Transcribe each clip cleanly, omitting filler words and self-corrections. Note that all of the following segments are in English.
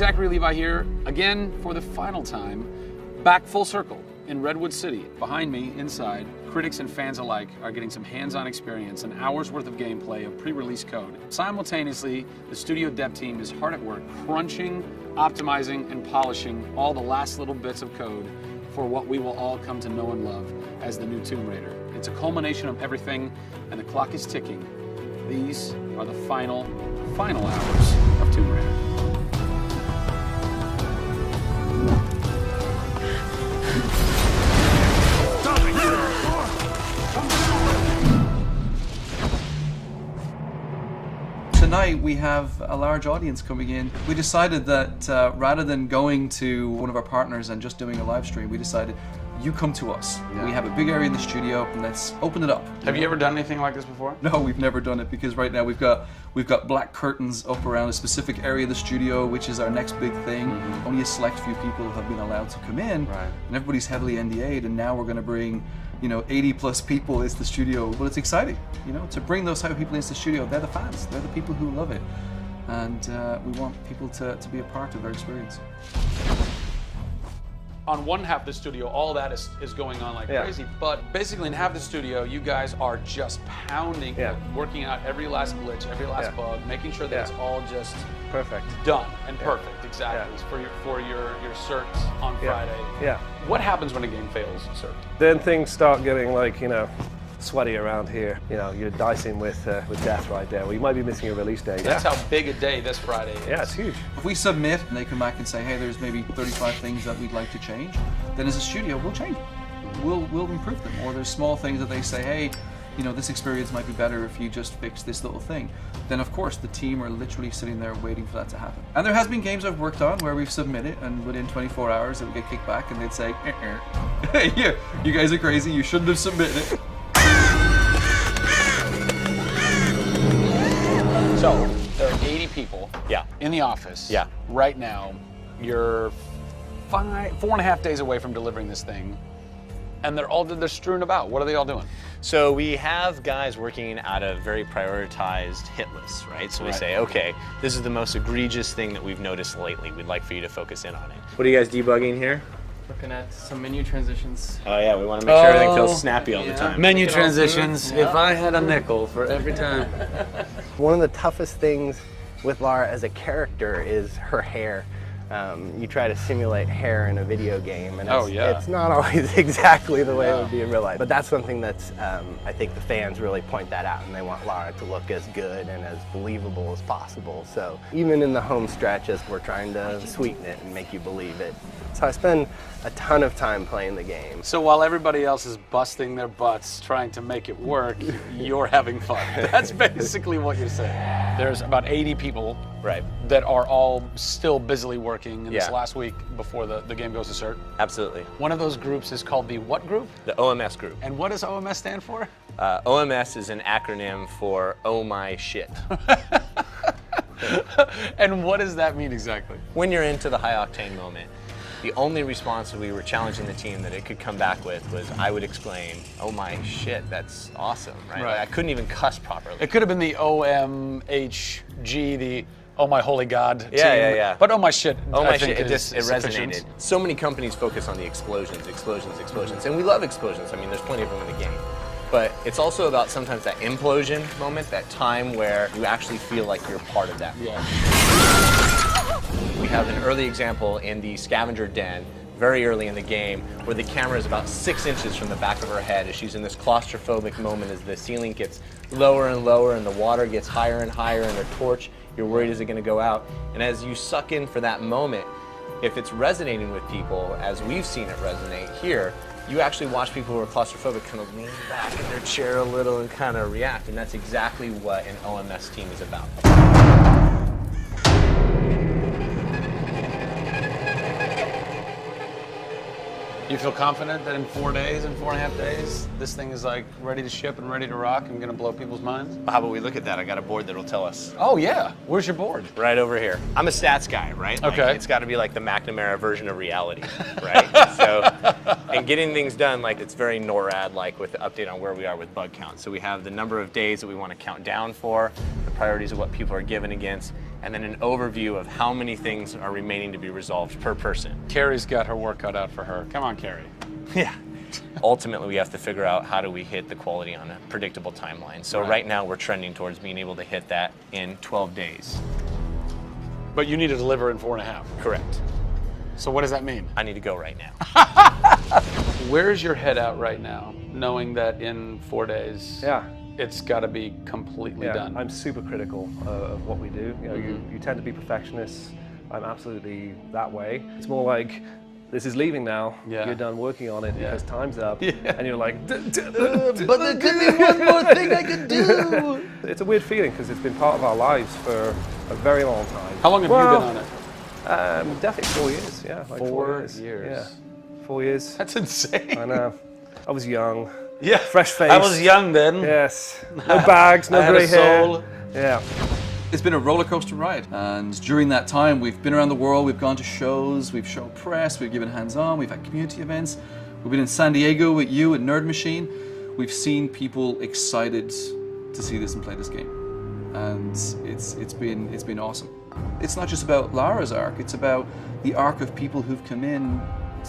Zachary Levi here, again for the final time, back full circle in Redwood City. Behind me, inside, critics and fans alike are getting some hands-on experience, an hour's worth of gameplay of pre-release code. Simultaneously, the studio dev team is hard at work, crunching, optimizing, and polishing all the last little bits of code for what we will all come to know and love as the new Tomb Raider. It's a culmination of everything, and the clock is ticking. These are the final hours of Tomb Raider. Tonight we have a large audience coming in. We decided that rather than going to one of our partners and just doing a live stream, we decided you come to us. Yeah. We have a big area in the studio and let's open it up. Have you ever done anything like this before? No, we've never done it because right now we've got black curtains up around a specific area of the studio, which is our next big thing. Mm-hmm. Only a select few people have been allowed to come in, right. And everybody's heavily NDA'd, and now we're going to bring 80 plus people into the studio. Well, it's exciting, to bring those type of people into the studio. They're the fans, they're the people who love it. And we want people to be a part of their experience. On one half of the studio, all that is going on like crazy, but basically in half the studio, you guys are just pounding, working out every last glitch, every last bug, making sure that it's all just perfect, done and perfect, exactly, for your certs on Friday. Yeah. What happens when a game fails, cert? Then things start getting like, sweaty around here. You're dicing with death right there. Well, you might be missing a release day. That's how big a day this Friday is. Yeah, it's huge. If we submit and they come back and say, hey, there's maybe 35 things that we'd like to change, then as a studio, we'll change them. We'll improve them. Or there's small things that they say, hey, this experience might be better if you just fix this little thing. Then of course the team are literally sitting there waiting for that to happen. And there has been games I've worked on where we've submitted and within 24 hours it would get kicked back and they'd say, hey, you guys are crazy, you shouldn't have submitted it. So, there are 80 people in the office right now. You're 4.5 days away from delivering this thing, and they're strewn about. What are they all doing? So we have guys working out of very prioritized hit lists, right? So we say, okay, this is the most egregious thing that we've noticed lately. We'd like for you to focus in on it. What are you guys debugging here? Looking at some menu transitions. Oh yeah, we want to make sure everything feels snappy all the time. Menu transitions, if I had a nickel for every time. One of the toughest things with Lara as a character is her hair. You try to simulate hair in a video game, and it's not always exactly the way it would be in real life. But that's something that's, I think the fans really point that out, and they want Lara to look as good and as believable as possible. So even in the home stretches, we're trying to sweeten it and make you believe it. So I spend a ton of time playing the game. So while everybody else is busting their butts trying to make it work, you're having fun. That's basically what you're saying. There's about 80 people that are all still busily working in this last week before the game goes to cert. Absolutely. One of those groups is called the what group? The OMS group. And what does OMS stand for? OMS is an acronym for Oh My Shit. And what does that mean exactly? When you're into the high octane moment, the only response that we were challenging the team that it could come back with was, I would exclaim, oh my shit, that's awesome, right? Like, I couldn't even cuss properly. It could have been the OMHG, the oh my holy god team. Yeah. But oh my shit, oh my shit, it resonated. So many companies focus on the explosions. And we love explosions. I mean, there's plenty of them in the game. But it's also about sometimes that implosion moment, that time where you actually feel like you're part of that. We have an early example in the scavenger den, very early in the game, where the camera is about 6 inches from the back of her head as she's in this claustrophobic moment as the ceiling gets lower and lower and the water gets higher and higher and her torch, you're worried, is it gonna go out? And as you suck in for that moment, if it's resonating with people, as we've seen it resonate here, you actually watch people who are claustrophobic kind of lean back in their chair a little and kind of react, and that's exactly what an OMS team is about. You feel confident that in 4 days, in 4.5 days, this thing is like ready to ship and ready to rock and gonna blow people's minds? How about we look at that? I got a board that'll tell us. Oh yeah, where's your board? Right over here. I'm a stats guy, right? Okay. Like, it's gotta be like the McNamara version of reality, right? So and getting things done, like it's very NORAD-like with the update on where we are with bug count. So we have the number of days that we want to count down for, the priorities of what people are given against, and then an overview of how many things are remaining to be resolved per person. Carrie's got her work cut out for her. Come on, Carrie. Yeah. Ultimately, we have to figure out how do we hit the quality on a predictable timeline. So right now, we're trending towards being able to hit that in 12 days. But you need to deliver in 4.5. Correct. So what does that mean? I need to go right now. Where's your head at right now, knowing that in 4 days, it's got to be completely done? I'm super critical of what we do. You know, you tend to be perfectionists. I'm absolutely that way. It's more like, this is leaving now. You're done working on it because time's up. And you're like, but there could be one more thing I could do. It's a weird feeling because it's been part of our lives for a very long time. How long have you been on it? Definitely 4 years. Yeah, like 4 years. Yeah, 4 years. That's insane. I know. I was young. Yeah, fresh face. I was young then. Yes. No bags, no grey hair. Yeah. It's been a roller coaster ride, and during that time we've been around the world, we've gone to shows, we've shown press, we've given hands-on, we've had community events, we've been in San Diego with you at Nerd Machine. We've seen people excited to see this and play this game, and it's been awesome. It's not just about Lara's arc, it's about the arc of people who've come in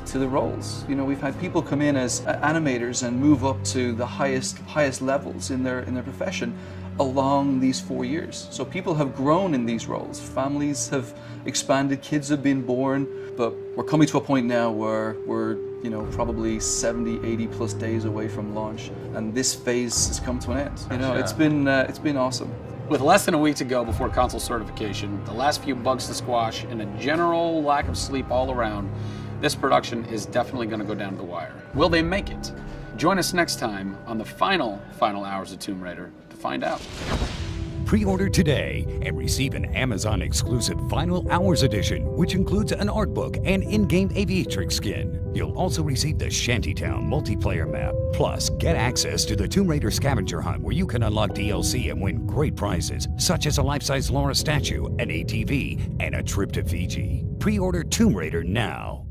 to the roles. You know, we've had people come in as animators and move up to the highest levels in their profession along these 4 years. So people have grown in these roles, families have expanded, kids have been born, but we're coming to a point now where we're, you know, probably 70, 80 plus days away from launch, and this phase has come to an end. You know, it's been awesome. With less than a week to go before console certification, the last few bugs to squash, and a general lack of sleep all around, this production is definitely going to go down to the wire. Will they make it? Join us next time on the final hours of Tomb Raider to find out. Pre-order today and receive an Amazon exclusive Final Hours edition, which includes an art book and in-game aviatrix skin. You'll also receive the Shantytown multiplayer map. Plus, get access to the Tomb Raider scavenger hunt, where you can unlock DLC and win great prizes, such as a life-size Lara statue, an ATV, and a trip to Fiji. Pre-order Tomb Raider now.